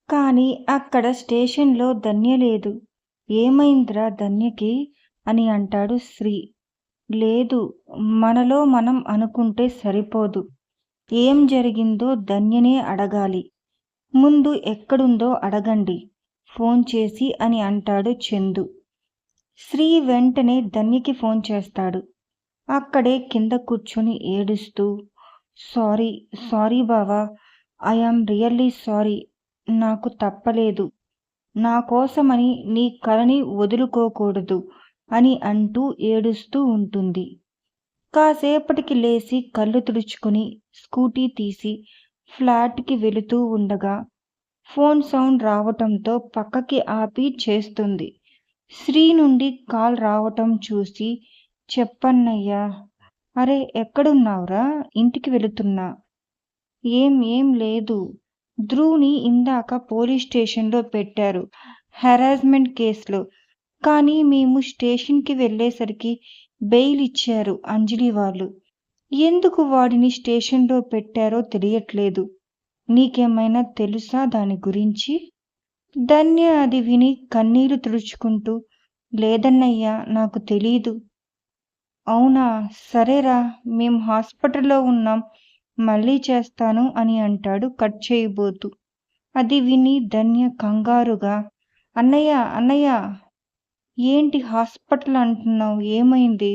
కానీ అక్కడ స్టేషన్‌లో ధన్య లేదు. "ఏమైందిరా ధన్యకి" అని అంటాడు శ్రీ. "లేదు, మనలో మనం అనుకుంటే సరిపోదు. ఏం జరిగిందో ధన్యనే అడగాలి. ముందు ఎక్కడుందో అడగండి ఫోన్ చేసి" అని అంటాడు చందు. శ్రీ వెంటనే ధన్యకి ఫోన్ చేస్తాడు. అక్కడే కింద కూర్చొని ఏడుస్తూ, "సారీ, సారీ బావా, ఐ యామ్ రియల్లీ సారీ. నాకు తప్పలేదు. నా కోసమని నీ కలని వదులుకోకూడదు" అని అంటూ ఏడుస్తూ ఉంటుంది. కాసేపటికి లేచి కళ్ళు తుడుచుకుని స్కూటీ తీసి ఫ్లాట్‌కి వెళుతూ ఉండగా ఫోన్ సౌండ్ రావటంతో పక్కకి ఆపి చేస్తుంది. శ్రీ నుండి కాల్ రావటం చూసి, "చెప్పన్నయ్యా." "అరే ఎక్కడున్నావురా?" "ఇంటికి వెళుతున్నా." ఏం లేదు. ధ్రువ్‌ని ఇందాక పోలీస్ స్టేషన్‌లో పెట్టారు హెరాస్మెంట్ కేసులో. కానీ మేము స్టేషన్‌కి వెళ్ళేసరికి బెయిల్ ఇచ్చారు అంజలి వాళ్ళు. ఎందుకు వాడిని స్టేషన్‌లో పెట్టారో తెలియట్లేదు. నీకేమైనా తెలుసా దాని గురించి?" ధన్య అది విని కన్నీరు తుడుచుకుంటూ, "లేదన్నయ్య, నాకు తెలీదు." "అవునా, సరేరా, మేం హాస్పిటల్లో ఉన్నాం, మళ్ళీ చేస్తాను" అని అంటాడు కట్ చేయబోతూ. అది విని ధన్య కంగారుగా, "అన్నయ్య, అన్నయ్య, ఏంటి హాస్పిటల్ అంటున్నావు, ఏమైంది?"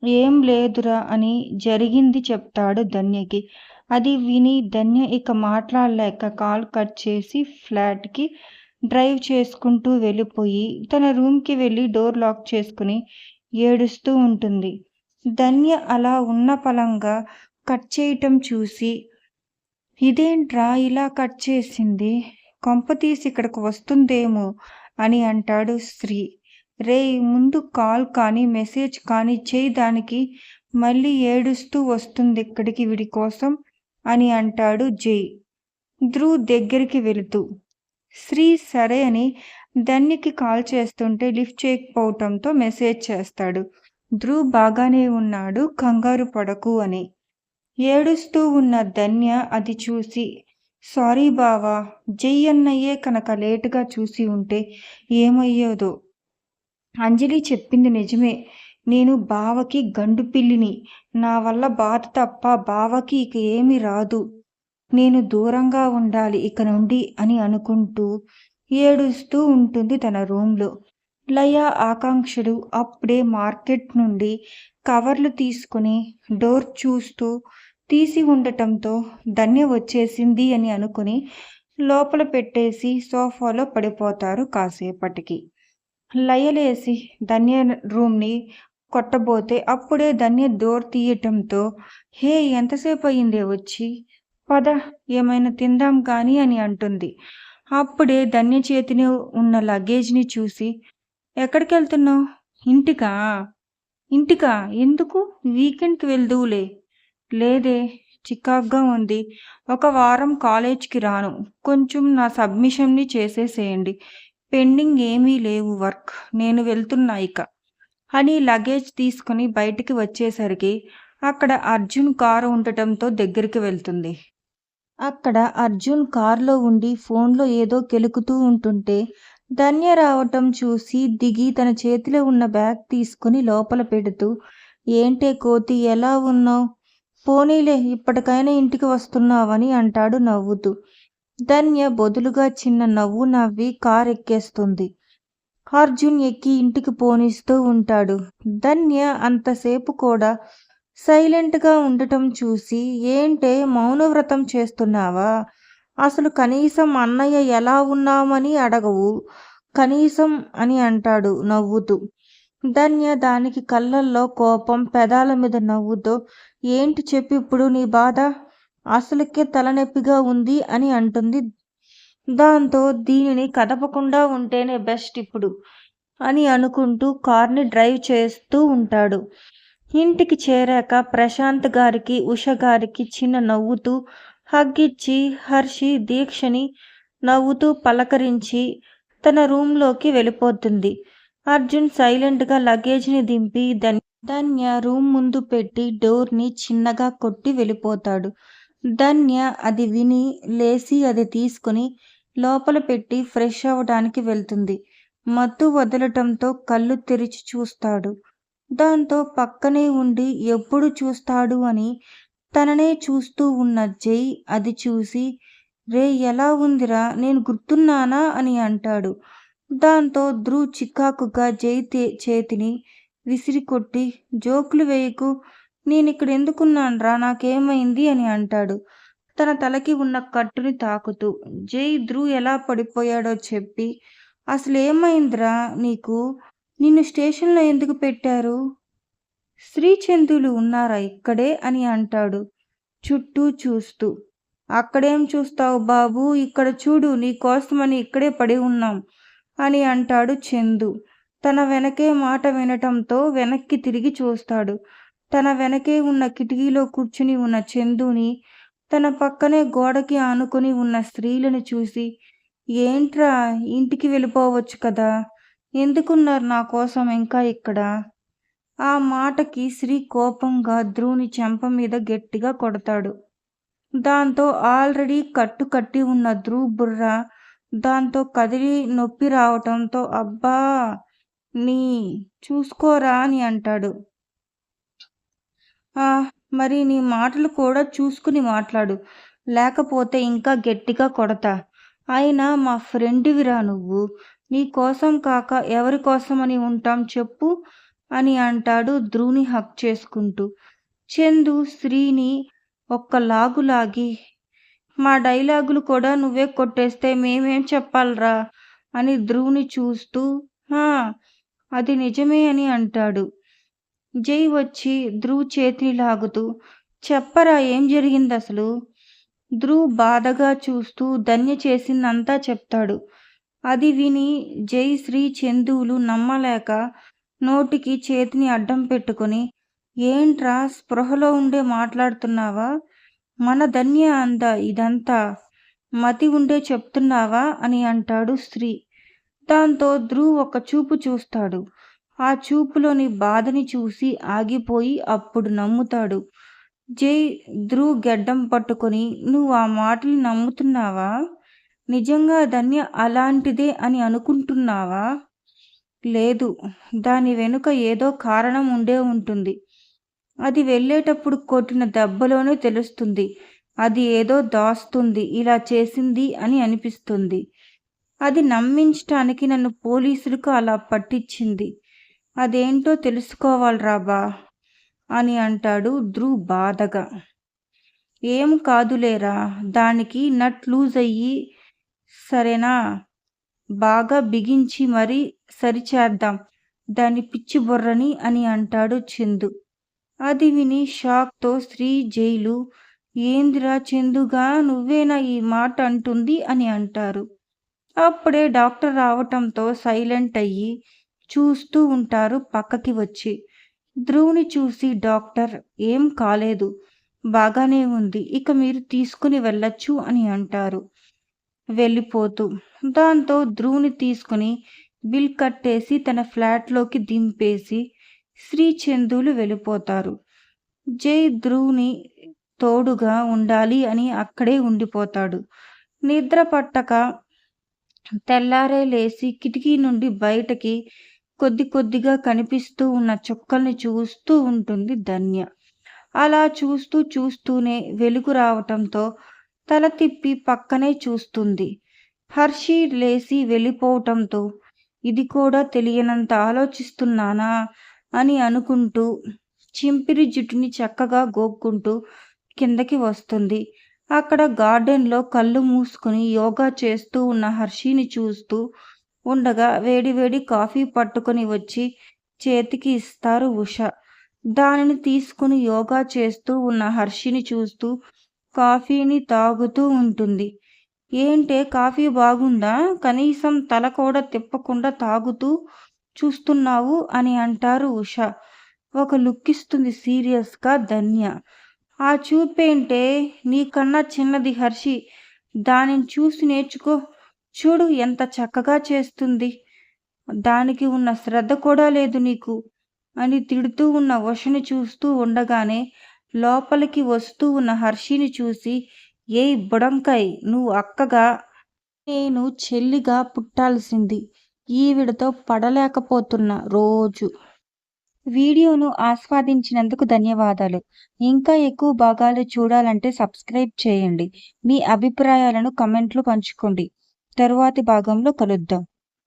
"ఏం లేదురా" అని జరిగింది చెప్తాడు ధన్యకి. అది విని ధన్య ఇక మాట్లాడలేక కాల్ కట్ చేసి ఫ్లాట్‌కి డ్రైవ్ చేసుకుంటూ వెళ్ళిపోయి తన రూమ్‌కి వెళ్ళి డోర్ లాక్ చేసుకుని ఏడుస్తూ ఉంటుంది. ధన్య అలా ఉన్న పళంగా కట్ చేయటం చూసి, "ఇదేంట్రా ఇలా కట్ చేసింది? కొంపతీసి ఇక్కడికి వస్తుందేమో" అని అంటాడు శ్రీ. "రేయ్, ముందు కాల్ కానీ మెసేజ్ కానీ చెయ్ దానికి, మళ్ళీ ఏడుస్తూ వస్తుందిక్కడికి వీడి కోసం" అని అంటాడు జై ధ్రువ్ దగ్గరికి వెళుతూ. శ్రీ సరే అని ధన్యకి కాల్ చేస్తుంటే లిఫ్ట్ చేయకపోవటంతో మెసేజ్ చేస్తాడు. "ధ్రువ్ బాగానే ఉన్నాడు, కంగారు పడకు" అని. ఏడుస్తూ ఉన్న ధన్య అది చూసి, "సారీ బావా, జై అన్నయ్యే కనుక లేటుగా చూసి ఉంటే ఏమయ్యేదో. అంజలి చెప్పింది నిజమే. నేను బావకి గండు పిల్లిని. నా వల్ల బాధ తప్ప బావకి ఇక ఏమీ రాదు. నేను దూరంగా ఉండాలి ఇక నుండి" అని అనుకుంటూ ఏడుస్తూ ఉంటుంది తన రూమ్లో. లయ, ఆకాంక్షలు అప్పుడే మార్కెట్ నుండి కవర్లు తీసుకుని డోర్ చూస్తూ తీసి ఉండటంతో ధన్య వచ్చేసింది అని అనుకుని లోపల పెట్టేసి సోఫాలో పడిపోతారు. కాసేపటికి లయ లేసి ధన్య రూమ్ని కొట్టబోతే అప్పుడే ధన్య డోర్ తీయటంతో, "హే, ఎంతసేపు అయిందే వచ్చి? పద, ఏమైనా తిందాం కానీ" అని అంటుంది. అప్పుడే ధన్య చేతిలో ఉన్న లగేజ్ని చూసి, "ఎక్కడికెళ్తున్నావు? ఇంటికా? ఇంటికా? ఎందుకు? వీకెండ్‌కి వెళ్దువులే." "లేదే, చికాగ్గా ఉంది. ఒక వారం కాలేజ్‌కి రాను. కొంచెం నా సబ్మిషన్‌ని చేసేసేయండి. పెండింగ్ ఏమీ లేవు వర్క్. నేను వెళ్తున్నా ఇక" అని లగేజ్ తీసుకుని బయటికి వచ్చేసరికి అక్కడ అర్జున్ కారు ఉండటంతో దగ్గరికి వెళ్తుంది. అక్కడ అర్జున్ కార్లో ఉండి ఫోన్లో ఏదో కెలుకుతూ ఉంటుంటే ధన్య రావటం చూసి దిగి తన చేతిలో ఉన్న బ్యాగ్ తీసుకుని లోపల పెడుతూ, "ఏంటే కోతి, ఎలా ఉన్నావు? పోనీలే, ఇప్పటికైనా ఇంటికి వస్తున్నావని" అంటాడు నవ్వుతూ. ధన్య బొదులుగా చిన్న నవ్వు నవ్వి కార్ ఎక్కేస్తుంది. అర్జున్ ఎక్కి ఇంటికి పోనిస్తూ ఉంటాడు. ధన్య అంతసేపు కూడా సైలెంట్గా ఉండటం చూసి, "ఏంటే మౌనవ్రతం చేస్తున్నావా? అసలు కనీసం అన్నయ్య ఎలా ఉన్నామని అడగవు కనీసం" అని అంటాడు నవ్వుతూ. ధన్య దానికి కళ్ళల్లో కోపం, పెదాల మీద నవ్వుతో, "ఏంటి చెప్పు ఇప్పుడు నీ బాధ? అసలుకే తలనొప్పిగా ఉంది" అని అంటుంది. దాంతో దీనిని కదపకుండా ఉంటేనే బెస్ట్ ఇప్పుడు అని అనుకుంటూ కార్ని డ్రైవ్ చేస్తూ ఉంటాడు. ఇంటికి చేరాక ప్రశాంత్ గారికి, ఉష గారికి చిన్న నవ్వుతూ హగ్ ఇచ్చి హర్షి దీక్షని నవ్వుతూ పలకరించి తన రూమ్లోకి వెళ్ళిపోతుంది. అర్జున్ సైలెంట్గా లగేజ్ని దింపి ధన్య రూమ్ ముందు పెట్టి డోర్ని చిన్నగా కొట్టి వెళ్ళిపోతాడు. ధన్య అది విని లేచి అది తీసుకుని లోపల పెట్టి ఫ్రెష్ అవ్వడానికి వెళ్తుంది. మత్తు వదలటంతో కళ్ళు తెరిచి చూస్తాడు. దాంతో పక్కనే ఉండి ఎప్పుడు చూస్తాడు అని తననే చూస్తూ ఉన్న జై అది చూసి, రేయ్ ఎలా ఉందిరా, నేను గుర్తున్నానా అని అంటాడు. దాంతో ధ్రువ్ చికాకుగా జై చేతిని విసిరికొట్టి, జోకులు వేయకు, నేనిక్కడెందుకున్నాన్రా, నాకేమైంది అని అంటాడు తన తలకి ఉన్న కట్టుని తాకుతూ. జై ధ్రువ్ ఎలా పడిపోయాడో చెప్పి, అసలేమైందిరా నీకు, నిన్ను స్టేషన్లో ఎందుకు పెట్టారు, శ్రీచందులు ఉన్నారా ఇక్కడే అని అంటాడు చుట్టూ చూస్తూ. అక్కడేం చూస్తావు బాబు, ఇక్కడ చూడు, నీకోసమని ఇక్కడే పడి ఉన్నాం అని అంటాడు చందు. తన వెనకే మాట వినటంతో వెనక్కి తిరిగి చూస్తాడు. తన వెనకే ఉన్న కిటికీలో కూర్చుని ఉన్న చందుని, తన పక్కనే గోడకి ఆనుకొని ఉన్న స్త్రీలను చూసి, ఏంట్రా ఇంటికి వెళ్ళిపోవచ్చు కదా, ఎందుకున్నారు నా కోసం ఇంకా ఇక్కడ. ఆ మాటకి శ్రీ కోపంగా ధ్రువుని చెంప మీద గట్టిగా కొడతాడు. దాంతో ఆల్రెడీ కట్టు కట్టి ఉన్న ధ్రువ్ బుర్ర దాంతో కదిలి నొప్పి రావటంతో, అబ్బా నీ చూసుకోరా అని అంటాడు. మరి నీ మాటలు కూడా చూసుకుని మాట్లాడు, లేకపోతే ఇంకా గట్టిగా కొడతా. అయినా మా ఫ్రెండ్విరా నువ్వు, నీ కోసం కాక ఎవరి కోసమని ఉంటాం చెప్పు అని అంటాడు ధ్రువుని హక్ చేసుకుంటూ. చందు శ్రీని ఒక్క లాగు లాగి, మా డైలాగులు కూడా నువ్వే కొట్టేస్తే మేమేం చెప్పాలరా అని ధ్రువుని చూస్తూ, అది నిజమే అని అంటాడు. జై వచ్చి ధ్రువ్ చేతిని లాగుతూ, చెప్పరా ఏం జరిగింది అసలు. ధ్రువ్ బాధగా చూస్తూ ధన్య చేసిందంతా చెప్తాడు. అది విని జై శ్రీ చందువులు నమ్మలేక నోటికి చేతిని అడ్డం పెట్టుకుని, ఏంట్రా స్పృహలో ఉండే మాట్లాడుతున్నావా, మన ధన్య అందా ఇదంతా, మతి ఉండే చెప్తున్నావా అని అంటాడు శ్రీ. దాంతో ధ్రువ్ ఒక చూపు చూస్తాడు. ఆ చూపులోని బాధని చూసి ఆగిపోయి అప్పుడు నమ్ముతాడు. జై ధ్రువ్ గెడ్డం పట్టుకొని, నువ్వు ఆ మాటలు నమ్ముతున్నావా, నిజంగా ధన్య అలాంటిదే అని అనుకుంటున్నావా. లేదు, దాని వెనుక ఏదో కారణం ఉండే ఉంటుంది. అది వెళ్ళేటప్పుడు కొట్టిన దెబ్బలోనే తెలుస్తుంది. అది ఏదో దాస్తుంది, ఇలా చేసింది అని అనిపిస్తుంది. అది నమ్మించటానికి నన్ను పోలీసులకు అలా పట్టించింది. అదేంటో తెలుసుకోవాలిరా బా అని అంటాడు ధ్రువ్ బాధగా. ఏం కాదులేరా, దానికి నట్ లూజ్ అయ్యి సరేనా, బాగా బిగించి మరీ సరిచేద్దాం దాని పిచ్చి బుర్రని అని అంటాడు చందు. అది విని షాక్తో శ్రీ జైలు, ఏందిరా చందుగా, నువ్వేనా ఈ మాట అంటుంది అని అంటారు. అప్పుడే డాక్టర్ రావటంతో సైలెంట్ అయ్యి చూస్తూ ఉంటారు పక్కకి వచ్చి. ధ్రువుని చూసి డాక్టర్, ఏం కాలేదు, బాగానే ఉంది, ఇక మీరు తీసుకుని వెళ్ళొచ్చు అని అంటారు వెళ్ళిపోతూ. దాంతో ధ్రువుని తీసుకుని బిల్ కట్టేసి తన ఫ్లాట్లోకి దింపేసి శ్రీచందులు వెళ్ళిపోతారు. జై ధ్రువుని తోడుగా ఉండాలి అని అక్కడే ఉండిపోతాడు. నిద్ర పట్టక తెల్లారే లేచి కిటికీ నుండి బయటకి కొద్ది కొద్దిగా కనిపిస్తూ ఉన్న చుక్కల్ని చూస్తూ ఉంటుంది ధన్య. అలా చూస్తూనే వెలుగు రావటంతో తల తిప్పి పక్కనే చూస్తుంది. హర్షి లేచి వెళ్ళిపోవటంతో, ఇది కూడా తెలియనంత ఆలోచిస్తున్నానా అని అనుకుంటూ చింపిరి జుట్టుని చక్కగా గోక్కుంటూ కిందకి వస్తుంది. అక్కడ గార్డెన్లో కళ్ళు మూసుకుని యోగా చేస్తూ ఉన్న హర్షిని చూస్తూ ఉండగా వేడివేడి కాఫీ పట్టుకొని వచ్చి చేతికి ఇస్తారు ఉష. దానిని తీసుకుని యోగా చేస్తూ ఉన్న హర్షిని చూస్తూ కాఫీని తాగుతూ ఉంటుంది. ఏంటే కాఫీ బాగుందా, కనీసం తల కూడా తిప్పకుండా తాగుతూ చూస్తున్నావు అని అంటారు ఉష. ఒక లుక్ ఇస్తుంది సీరియస్గా ధన్య. ఆ చూపేంటే, నీకన్నా చిన్నది హర్షి, దానిని చూసి నేర్చుకో, చూడు ఎంత చక్కగా చేస్తుంది, దానికి ఉన్న శ్రద్ధ కూడా లేదు నీకు అని తిడుతూ ఉన్న ఉషని చూస్తూ ఉండగానే లోపలికి వస్తూ ఉన్న హర్షిని చూసి, ఏయ్ బుడంకాయ్, నువ్వు అక్కగా నేను చెల్లిగా పుట్టాల్సింది. ఈవిడతో పడలేకపోతున్నా రోజు. వీడియోను ఆస్వాదించినందుకు ధన్యవాదాలు. ఇంకా ఎక్కువ భాగాలు చూడాలంటే సబ్స్క్రైబ్ చేయండి. మీ అభిప్రాయాలను కమెంట్లు పంచుకోండి. తరువాతి భాగంలో కలుద్దాం.